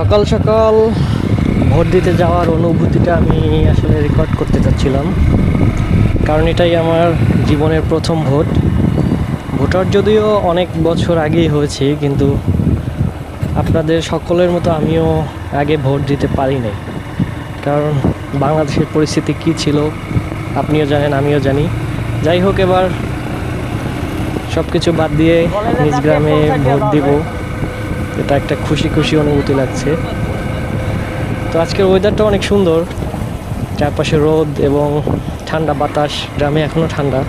সকাল সকাল ভোট দিতে যাওয়ার অনুভূতিটা আমি আসলে রেকর্ড করতে চাচ্ছিলাম, কারণ এটাই আমার জীবনের প্রথম ভোট। ভোটার যদিও অনেক বছর আগেই হয়েছে, কিন্তু আপনাদের সকলের মতো আমিও আগে ভোট দিতে পারি নাই, কারণ বাংলাদেশের পরিস্থিতি কী ছিল আপনিও জানেন, আমিও জানি। যাই হোক, এবার সব কিছু বাদ দিয়ে নিজ গ্রামে ভোট দিব, এটা একটা খুশি খুশি অনুভূতি লাগছে। তো আজকের ওয়েদারটা অনেক সুন্দর, চারপাশে রোদ এবং ঠান্ডা বাতাস। গ্রামে এখনও ঠান্ডা,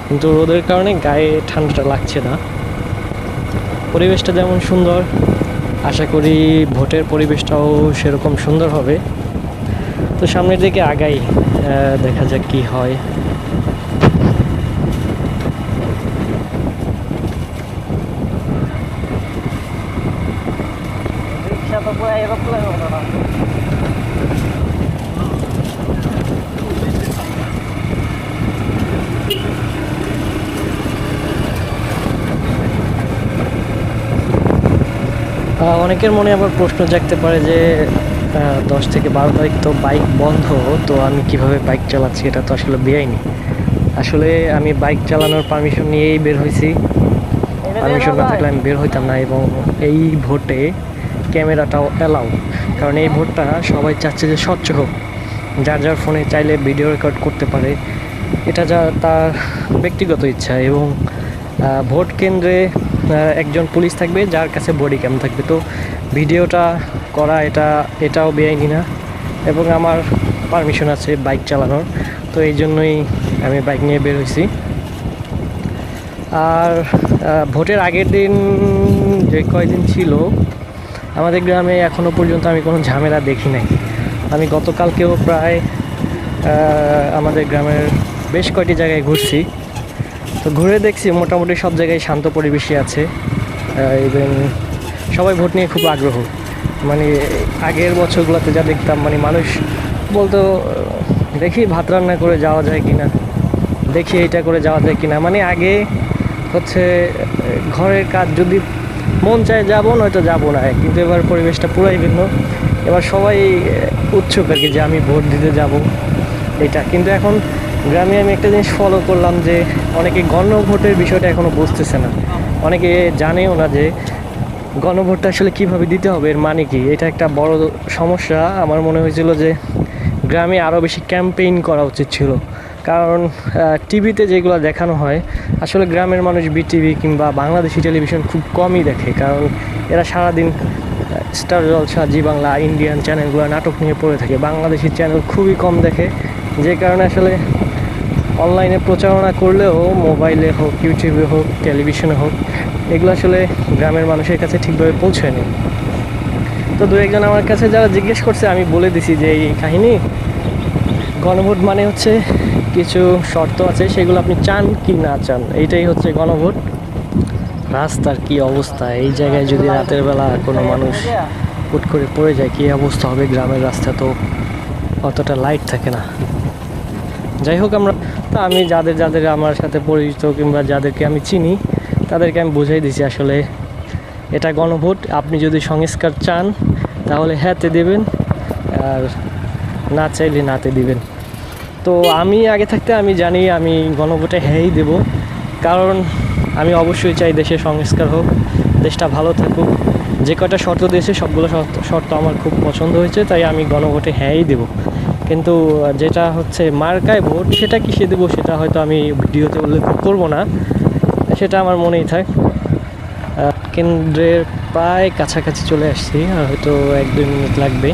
কিন্তু রোদের কারণে গায়ে ঠান্ডাটা লাগছে না। পরিবেশটা যেমন সুন্দর, আশা করি ভোটের পরিবেশটাও সেরকম সুন্দর হবে। তো সামনের দিকে আগাই, দেখা যাক কি হয়। অনেকের মনে আবার প্রশ্ন জাগতে পারে যে 10 থেকে 12 তারিখ তো বাইক বন্ধ, তো আমি কিভাবে বাইক চালাচ্ছি, এটা তো আসলে বেআইনি। আসলে আমি বাইক চালানোর পারমিশন নিয়েই বের হয়েছি, পারমিশন না থাকলে আমি বের হইতাম না। এবং এই ভোটে ক্যামেরাটাও অ্যালাউ, কারণ এই ভোটটা সবাই চাচ্ছে যে স্বচ্ছ হোক, যার যার ফোনে চাইলে ভিডিও রেকর্ড করতে পারে, এটা যা তার ব্যক্তিগত ইচ্ছা। এবং ভোট কেন্দ্রে একজন পুলিশ থাকবে, যার কাছে বডি ক্যাম থাকবে। তো ভিডিওটা করা এটাও বেআইনি না, এবং আমার পারমিশন আছে বাইক চালানোর, তো এই জন্যই আমি বাইক নিয়ে বের হয়েছি। আর ভোটের আগের দিন যে কয়দিন ছিল আমাদের গ্রামে, এখনও পর্যন্ত আমি কোনো ঝামেলা দেখি নাই। আমি গতকালকেও প্রায় আমাদের গ্রামের বেশ কয়টি জায়গায় ঘুরছি, তো ঘুরে দেখছি মোটামুটি সব জায়গায় শান্ত পরিবেশই আছে। ইভেন সবাই ভোট নিয়ে খুব আগ্রহ। মানে আগের বছরগুলোতে যা দেখতাম, মানে মানুষ বলতো দেখি ভাত রান্না করে যাওয়া যায় কিনা, দেখি এটা করে যাওয়া যায় কিনা। মানে আগে হচ্ছে ঘরের কাজ যদি মন চায় যাবো, নয়তো যাবো না। কিন্তু এবার পরিবেশটা পুরাই ভিন্ন, এবার সবাই উৎসুক আর কি যে আমি ভোট দিতে যাব এটা। কিন্তু এখন গ্রামে আমি একটা জিনিস ফলো করলাম, যে অনেকে গণভোটের বিষয়টা এখনও বুঝতেছে না, অনেকে জানেও না যে গণভোটটা আসলে কীভাবে দিতে হবে, এর মানে কি। এটা একটা বড় সমস্যা। আমার মনে হয়েছিল যে গ্রামে আরও বেশি ক্যাম্পেইন করা উচিত ছিল, কারণ টিভিতে যেগুলো দেখানো হয়, আসলে গ্রামের মানুষ বিটিভি কিংবা বাংলাদেশি টেলিভিশন খুব কমই দেখে, কারণ এরা সারাদিন স্টার জলসা, জি বাংলা, ইন্ডিয়ান চ্যানেলগুলো নাটক নিয়ে পড়ে থাকে। বাংলাদেশি চ্যানেল খুবই কম দেখে, যে কারণে আসলে অনলাইনে প্রচারণা করলেও, মোবাইলে হোক, ইউটিউবে হোক, টেলিভিশনে হোক, এগুলো আসলে গ্রামের মানুষের কাছে ঠিকভাবে পৌঁছায় না। তো দু একজন আমার কাছে যারা জিজ্ঞেস করছে, আমি বলে দিছি যে এই কাহিনী, গণভোট মানে হচ্ছে কিছু শর্ত আছে, সেগুলো আপনি চান কি না চান, এইটাই হচ্ছে গণভোট। রাস্তার কি অবস্থা, এই জায়গায় যদি রাতের বেলা কোনো মানুষ হুট করে পড়ে যায়, কী অবস্থা হবে। গ্রামের রাস্তা তো অতটা লাইট থাকে না। যাই হোক, আমি যাদের যাদের আমার সাথে পরিচিত কিংবা যাদেরকে আমি চিনি, তাদেরকে আমি বুঝাই দিছি আসলে এটা গণভোট। আপনি যদি সংস্কার চান তাহলে হ্যাঁতে দেবেন, আর না চাইলে নাতে দিবেন। তো আমি আগে থাকতে আমি জানি আমি গণভোটে হ্যাঁই দেব, কারণ আমি অবশ্যই চাই দেশের সংস্কার হোক, দেশটা ভালো থাকুক। যে কয়টা শর্ত দিয়েছে সবগুলো শর্ত আমার খুব পছন্দ হয়েছে, তাই আমি গণভোটে হ্যাঁই দেব। কিন্তু যেটা হচ্ছে মার্কায় ভোট, সেটা কিসে দেবো সেটা হয়তো আমি ভিডিওতে উল্লেখ করব না, সেটা আমার মনেই থাক। কেন্দ্রের প্রায় কাছাকাছি চলে আসছি, আর হয়তো 1-2 মিনিট লাগবে।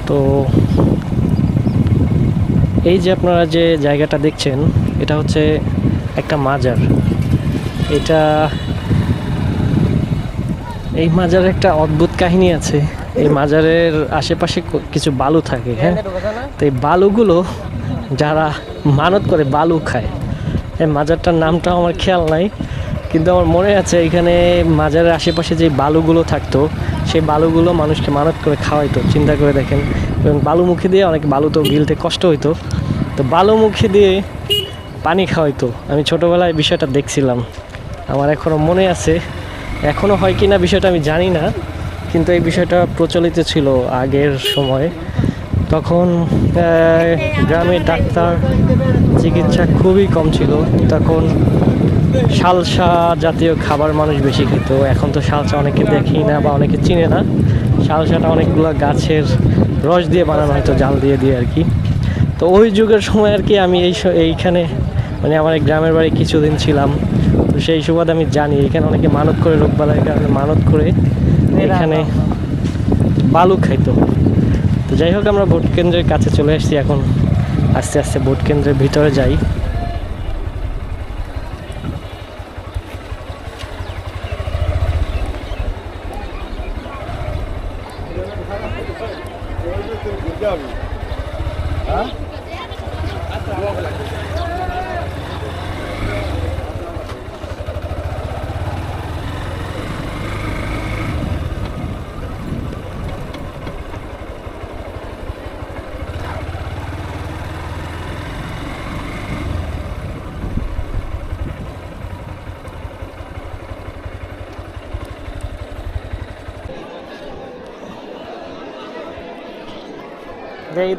তো এই যে আপনারা যে জায়গাটা দেখছেন, এটা হচ্ছে একটা মাজার। এই মাজারের একটা অদ্ভুত কাহিনী আছে। এই মাজারের আশেপাশে কিছু বালু থাকে, হ্যাঁ, তো এই বালুগুলো যারা মানত করে বালু খায়। এই মাজারটার নামটা আমার খেয়াল নাই, কিন্তু আমার মনে আছে এখানে মাজারের আশেপাশে যে বালুগুলো থাকতো, সেই বালুগুলো মানুষকে মানত করে খাওয়াইতো। চিন্তা করে দেখেন, বালু মুখে দিয়ে অনেক বালু তো গিলতে কষ্ট হইতো, তো বালু মুখে দিয়ে পানি খাওয়াইতো। আমি ছোটোবেলায় বিষয়টা দেখছিলাম, আমার এখনও মনে আছে। এখনও হয় কি না বিষয়টা আমি জানি না, কিন্তু এই বিষয়টা প্রচলিত ছিল আগের সময়ে। তখন গ্রামের ডাক্তার চিকিৎসা খুবই কম ছিল, তখন শালসা জাতীয় খাবার মানুষ বেশি খেত। এখন তো শালসা অনেকে দেখেই না বা অনেকে চিনে না। শালসাটা অনেকগুলো গাছের রস দিয়ে বানানো হয়তো, জাল দিয়ে দিয়ে আর কি। তো ওই যুগের সময় আর কি আমি এইখানে মানে আমার এই গ্রামের বাড়ি কিছুদিন ছিলাম, তো সেই সুবাদে আমি জানি এখানে অনেকে মানত করে, রোগবালাইয়ের কারণে মানত করে এখানে বালু খাইতো। তো যাই হোক, আমরা ভোট কেন্দ্রের কাছে চলে আসছি এখন, আস্তে আস্তে ভোট কেন্দ্রের ভিতরে যাই।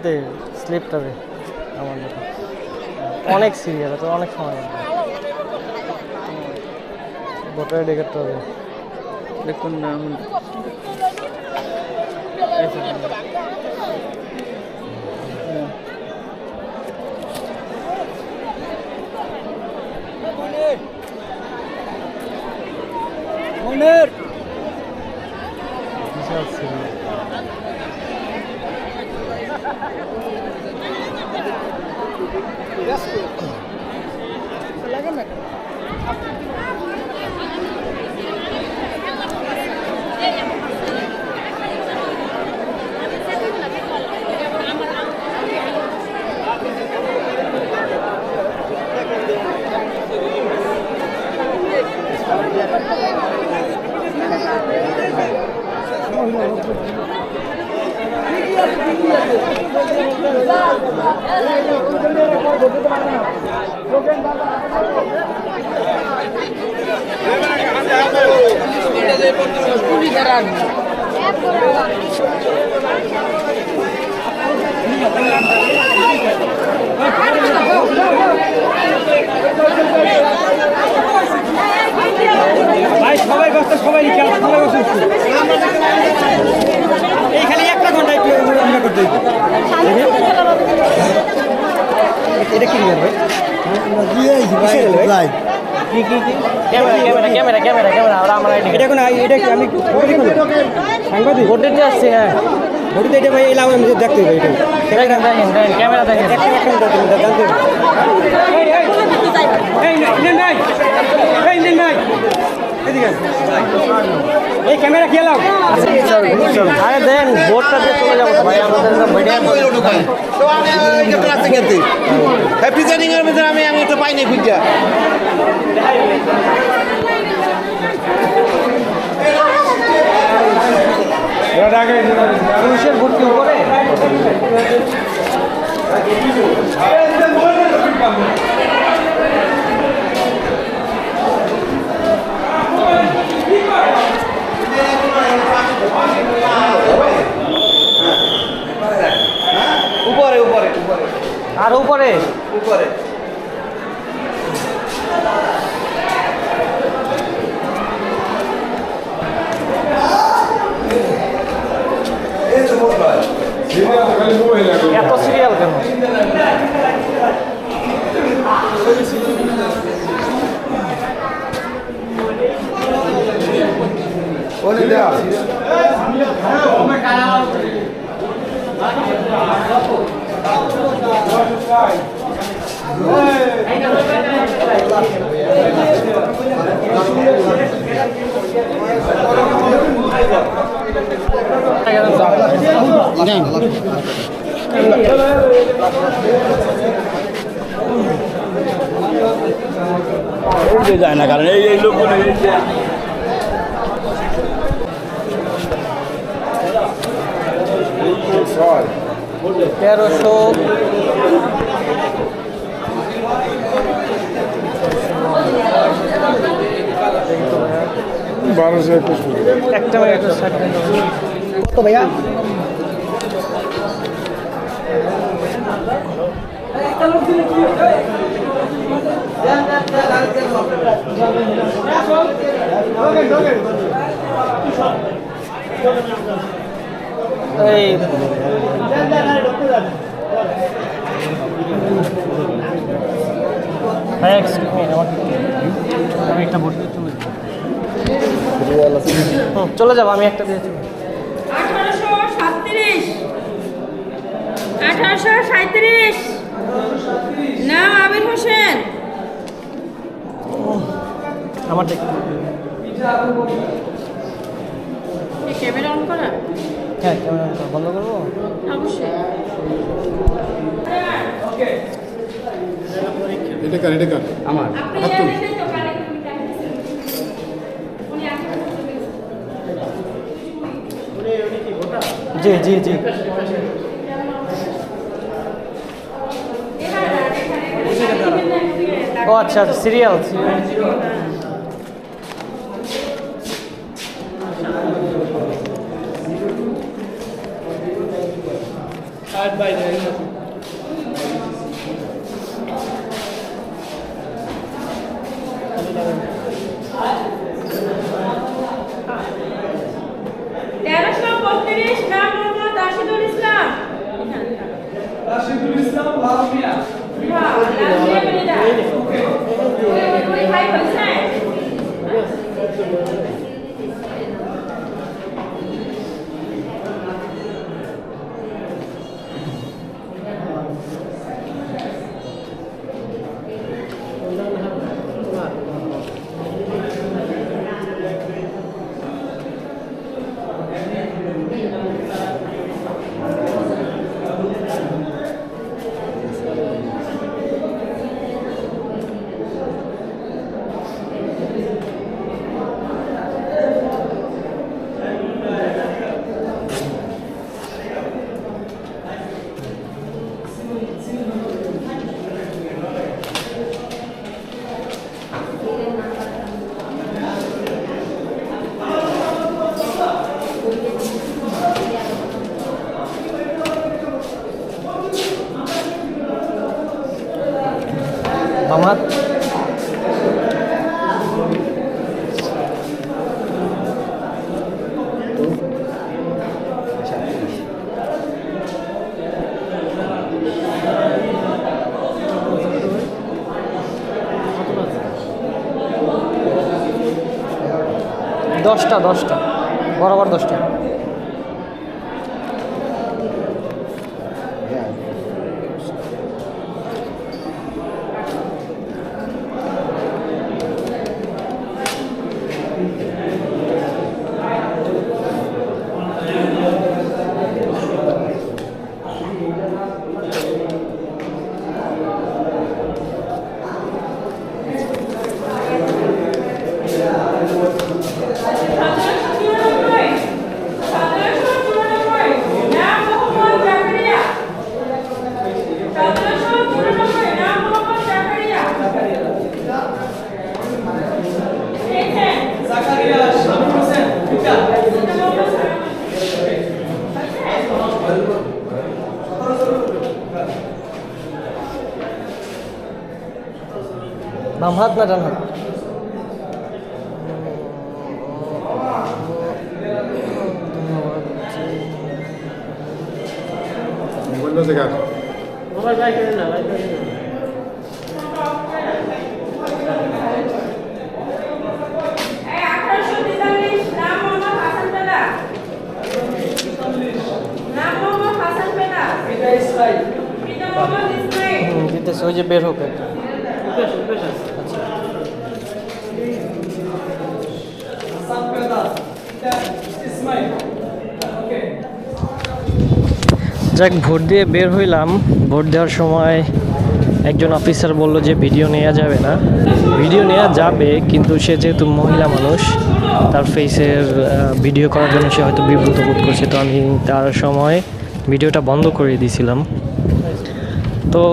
দে স্লিপটা দে আমার মতো, অনেক সিরিয়াল, তো অনেক সময় লাগবে। ভোটার আইডি কার্ডটা দে। দেখুন না বিশাল সিরিয়াল। ভাই সবাই বসতে, সবাই সবাই বসে এইখানে একটা ঘন্টা একটু আমরা করতে এটা কি ভাই ক্যামেরা আমরা এটা কোন এটা কি আমি সাংবাদিক ভোট দিতে আসছি। হ্যাঁ ভোট দিতে ভাই এলাম, আমি দেখতে হবে এটা ক্যামেরা দেখেন জানতে এই ক্যামেরা খেলাও। আরে দেন ভোটটা দিয়ে চলে যাবো ভাই, আমাদের হ্যাপি জার্নিং এর মধ্যে আমি একটা পাইনি খুঁজা। পুলিশের ভর্তি করে উপরে উপরে উপরে আর উপরে উপরে এত সিরিয়াল কেন? যায় না, কারণ এই লোকগুলো 1300 একটা মিনিট তো ভাইয়া এই ভাই এক্সকিউজ মি আমি একটা ভোট দিয়ে চলে যাবো আমি একটা দিয়েছি 1837 নাম আমির হোসেন। আমার দেখ ক্যামেরা অন করা? হ্যাঁ ক্যামেরা বন্ধ করবো অবশ্যই। আমার আপনি জানেন তো কানে তুমি দেখতেছেন উনি জি জি জি ও আচ্ছা আচ্ছা সিরিয়াল নাম মোহাম্মদ রাশিদুল ইসলাম। রাশিদুল ইসলাম লালমিয়া। হ্যাঁ লালমিয়া বেরিদা। ওই ভাই বলছেন আমার 10টা বরাবর 10টা বাম হাত না ডান হাত দিতেছে ওই যে বের হোক একটা যাক ভোট দিয়ে বের হইলাম। ভোট দেওয়ার সময় একজন অফিসার বলল যে ভিডিও নেওয়া যাবে না। ভিডিও নেওয়া যাবে, কিন্তু সে যেহেতু মহিলা মানুষ তার ফেসের ভিডিও করার জন্য সে হয়তো বিব্রত বোধ করছে, তো আমি তার সময় ভিডিওটা বন্ধ করে দিয়েছিলাম। তো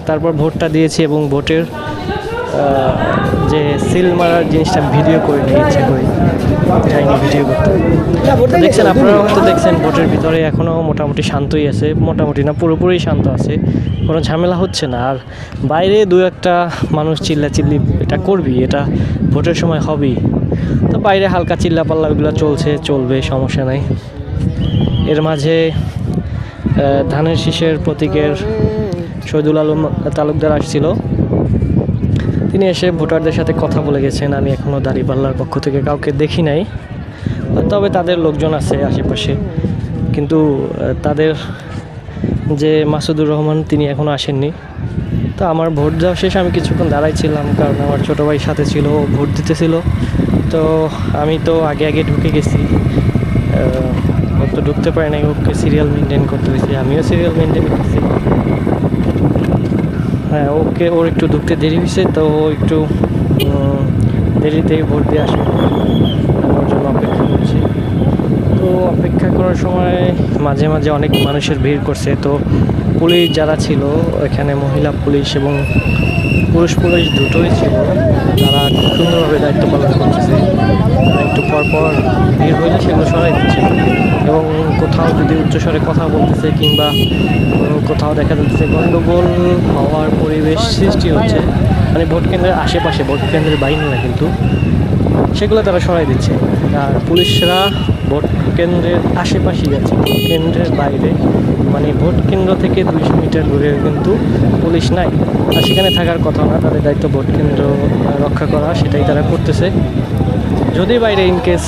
তারপর ভোটটা দিয়েছি এবং ভোটের যে সিল মারার জিনিসটা ভিডিও করে নিয়ে ইচ্ছে করি যাইনি ভিডিও করতে। তো দেখছেন, আপনারাও হয়তো দেখছেন ভোটের ভিতরে এখনও মোটামুটি শান্তই আছে, মোটামুটি না পুরোপুরি শান্ত আছে, কোনো ঝামেলা হচ্ছে না। আর বাইরে দু একটা মানুষ চিল্লাচিল্লি এটা করবি, এটা ভোটের সময় হবেই। তো বাইরে হালকা চিল্লাপাল্লা ওগুলো চলবে, সমস্যা নাই। এর মাঝে ধানের শীষের প্রতীকের শহীদুল আলম তালুকদার আসছিল, তিনি এসে ভোটারদের সাথে কথা বলে গেছেন। আমি এখনও দাঁড়িপাল্লার পক্ষ থেকে কাউকে দেখি নাই, তবে তাদের লোকজন আছে আশেপাশে, কিন্তু তাদের যে মাসুদুর রহমান তিনি এখনও আসেননি। তো আমার ভোট দেওয়া শেষ, আমি কিছুক্ষণ দাঁড়াইছিলাম, কারণ আমার ছোটো ভাই সাথে ছিল, ও ভোট দিতেছিল। তো আমি তো আগে ঢুকে গেছি, ও তো ঢুকতে পারে নাই, ওকে সিরিয়াল মেনটেন করতে হয়েছে, আমিও সিরিয়াল মেনটেন করতেছি। হ্যাঁ, ওর একটু ঢুকতে দেরি হয়েছে, তো ও একটু দেরিতেই ভোট দিয়ে আসবে, আমার জন্য অপেক্ষা করছি। তো অপেক্ষা করার সময় মাঝে মাঝে অনেক মানুষের ভিড় করছে। তো পুলিশ যারা ছিল এখানে, মহিলা পুলিশ এবং পুরুষ পুলিশ দুটোই ছিল, তারা খুব সুন্দরভাবে দায়িত্ব পালন করতেছে। একটু পরপর ভিড় হইলে সেগুলো সরাই দিচ্ছে, এবং কোথাও যদি উচ্চস্বরে কথা বলতেছে কিংবা কোথাও দেখা যাচ্ছে গণ্ডগোল হওয়ার পরিবেশ সৃষ্টি হচ্ছে, মানে ভোট কেন্দ্রের আশেপাশে, ভোট কেন্দ্রের বাইরে না, কিন্তু সেগুলো তারা সরাই দিচ্ছে। আর পুলিশরা ভোট কেন্দ্রের আশেপাশেই আছে, ভোট কেন্দ্রের বাইরে, মানে ভোট কেন্দ্র থেকে 200 মিটার দূরে কিন্তু পুলিশ নাই। আর সেখানে থাকার কথা না, তাদের দায়িত্ব ভোট কেন্দ্র রক্ষা করা, সেটাই তারা করতেছে। যদি বাইরে ইনকেস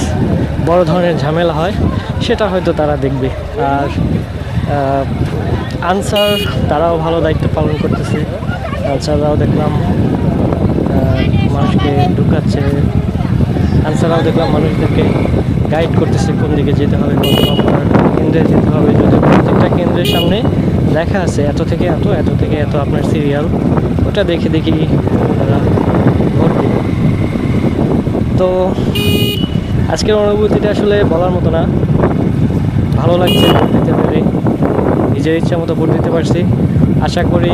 বড় ধরনের ঝামেলা হয়, সেটা হয়তো তারা দেখবে। আর আনসার তারাও ভালো দায়িত্ব পালন করতেছে। আনসাররাও দেখলাম মানুষকে ঢুকাচ্ছে, আনসাররাও দেখলাম মানুষদেরকে গাইড করতেছে কোন দিকে যেতে হবে, কত নম্বর কেন্দ্রে যেতে হবে। যদি প্রত্যেকটা কেন্দ্রের সামনে লেখা আছে এত থেকে এত আপনার সিরিয়াল, ওটা দেখে তারা ভোট দেবে। তো আজকের অনুভূতিটা আসলে বলার মতো না, ভালো লাগছে ভোট দিতে পেরে, নিজের ইচ্ছা মতো ভোট দিতে পারছি। আশা করি